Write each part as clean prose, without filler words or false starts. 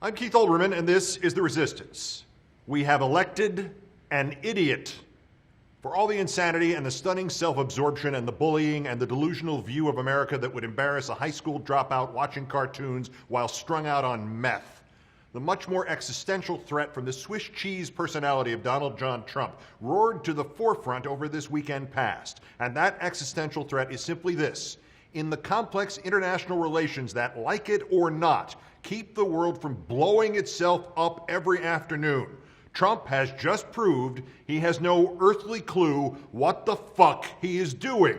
I'm Keith Olbermann, and this is The Resistance. We have elected an idiot. For all the insanity and the stunning self-absorption and the bullying and the delusional view of America that would embarrass a high school dropout watching cartoons while strung out on meth. The much more existential threat from the Swiss cheese personality of Donald John Trump roared to the forefront over this weekend past. And that existential threat is simply this. In the complex international relations that, like it or not, keep the world from blowing itself up every afternoon, Trump has just proved he has no earthly clue what the fuck he is doing.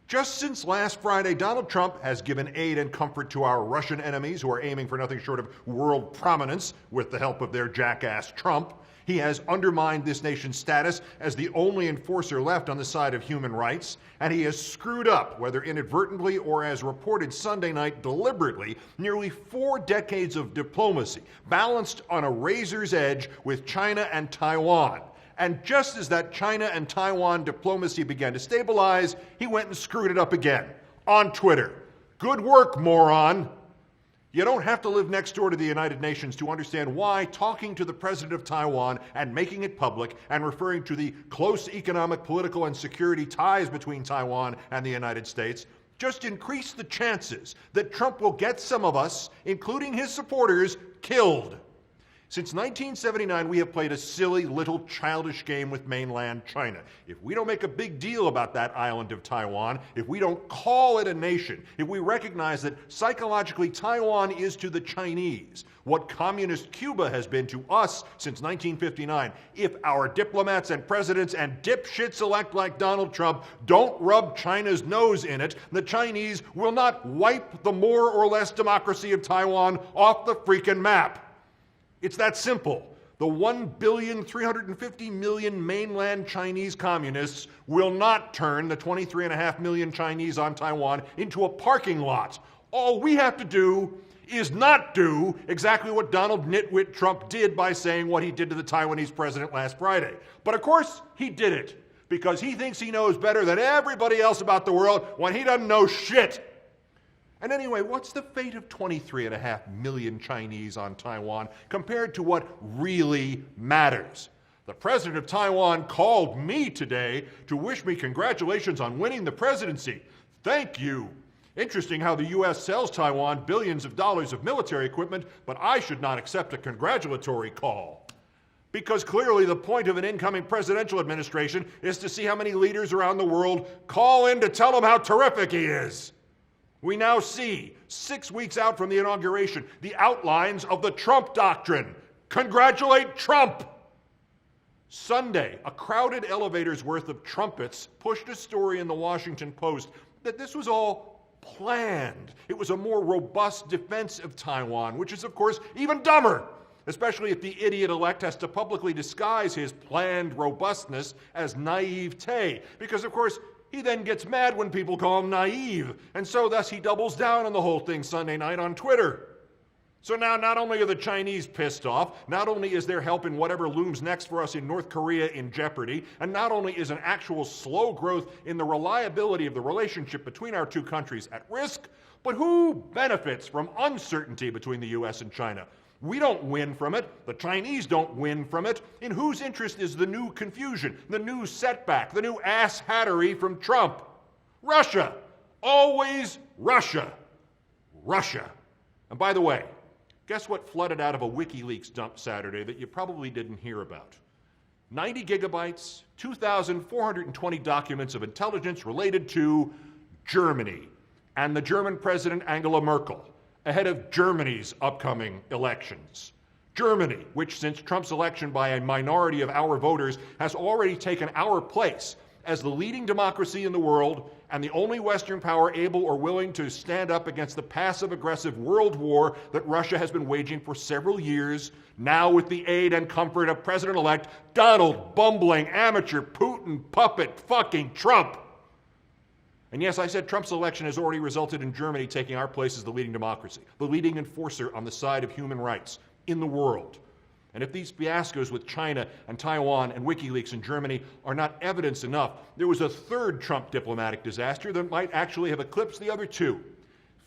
Just since last Friday, Donald Trump has given aid and comfort to our Russian enemies who are aiming for nothing short of world prominence with the help of their jackass Trump. He has undermined this nation's status as the only enforcer left on the side of human rights, and he has screwed up, whether inadvertently or as reported Sunday night deliberately, nearly 4 decades of diplomacy, balanced on a razor's edge with China and Taiwan. And just as that China and Taiwan diplomacy began to stabilize, he went and screwed it up again on Twitter. Good work, moron. You don't have to live next door to the United Nations to understand why talking to the president of Taiwan and making it public and referring to the close economic, political, and security ties between Taiwan and the United States just increase the chances that Trump will get some of us, including his supporters, killed. Since 1979, we have played a silly little childish game with mainland China. If we don't make a big deal about that island of Taiwan, if we don't call it a nation, if we recognize that psychologically Taiwan is to the Chinese what communist Cuba has been to us since 1959, if our diplomats and presidents and dipshits elect like Donald Trump don't rub China's nose in it, the Chinese will not wipe the more or less democracy of Taiwan off the freaking map. It's that simple. The 1,350,000,000 mainland Chinese communists will not turn the 23.5 million Chinese on Taiwan into a parking lot. All we have to do is not do exactly what Donald Nitwit Trump did by saying what he did to the Taiwanese president last Friday. But of course, he did it because he thinks he knows better than everybody else about the world when he doesn't know shit. And anyway, what's the fate of 23.5 million Chinese on Taiwan compared to what really matters? The president of Taiwan called me today to wish me congratulations on winning the presidency. Thank you. Interesting how the U.S. sells Taiwan billions of dollars of military equipment, but I should not accept a congratulatory call. Because clearly the point of an incoming presidential administration is to see how many leaders around the world call in to tell him how terrific he is. We now see, 6 weeks out from the inauguration, the outlines of the Trump doctrine. Congratulate Trump! Sunday, a crowded elevator's worth of trumpets pushed a story in the Washington Post that this was all planned. It was a more robust defense of Taiwan, which is, of course, even dumber, especially if the idiot-elect has to publicly disguise his planned robustness as naivete, because, of course, he then gets mad when people call him naive, and so thus he doubles down on the whole thing Sunday night on Twitter. So now not only are the Chinese pissed off, not only is their help in whatever looms next for us in North Korea in jeopardy, and not only is an actual slow growth in the reliability of the relationship between our two countries at risk, but who benefits from uncertainty between the U.S. and China? We don't win from it. The Chinese don't win from it. In whose interest is the new confusion, the new setback, the new ass-hattery from Trump? Russia. Always Russia. Russia. And by the way, guess what flooded out of a WikiLeaks dump Saturday that you probably didn't hear about? 90 gigabytes, 2,420 documents of intelligence related to Germany and the German President Angela Merkel, ahead of Germany's upcoming elections. Germany, which since Trump's election by a minority of our voters has already taken our place as the leading democracy in the world and the only Western power able or willing to stand up against the passive-aggressive world war that Russia has been waging for several years, now with the aid and comfort of President-elect Donald bumbling amateur Putin puppet fucking Trump. And yes, I said Trump's election has already resulted in Germany taking our place as the leading democracy, the leading enforcer on the side of human rights in the world. And if these fiascos with China and Taiwan and WikiLeaks in Germany are not evidence enough, there was a third Trump diplomatic disaster that might actually have eclipsed the other two.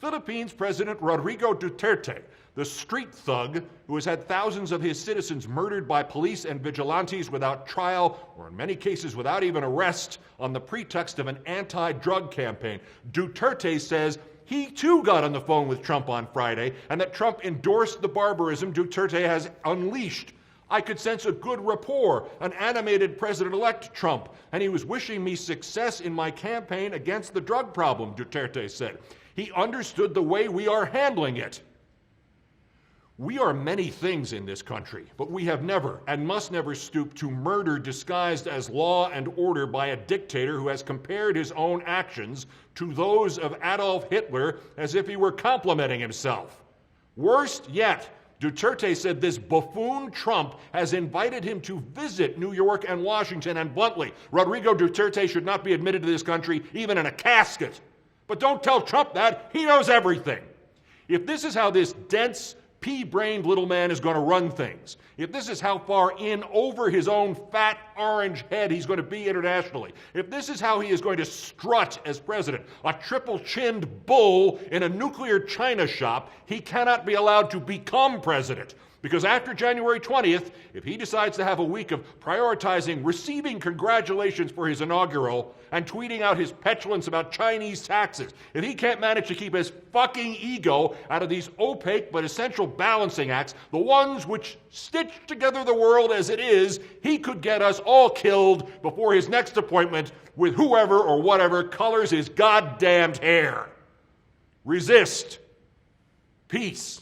Philippines President Rodrigo Duterte, the street thug who has had thousands of his citizens murdered by police and vigilantes without trial, or in many cases without even arrest, on the pretext of an anti-drug campaign. Duterte says he too got on the phone with Trump on Friday, and that Trump endorsed the barbarism Duterte has unleashed. I could sense a good rapport, an animated President-elect Trump, and he was wishing me success in my campaign against the drug problem, Duterte said. He understood the way we are handling it. We are many things in this country, but we have never and must never stoop to murder disguised as law and order by a dictator who has compared his own actions to those of Adolf Hitler as if he were complimenting himself. Worst yet, Duterte said this buffoon Trump has invited him to visit New York and Washington, and bluntly, Rodrigo Duterte should not be admitted to this country, even in a casket. But don't tell Trump that. He knows everything. If this is how this dense, pea-brained little man is going to run things, if this is how far in over his own fat orange head he's going to be internationally, if this is how he is going to strut as president, a triple-chinned bull in a nuclear china shop, he cannot be allowed to become president. Because after January 20th, if he decides to have a week of prioritizing receiving congratulations for his inaugural and tweeting out his petulance about Chinese taxes, if he can't manage to keep his fucking ego out of these opaque but essential balancing acts, the ones which stitch together the world as it is, he could get us all killed before his next appointment with whoever or whatever colors his goddamned hair. Resist. Peace.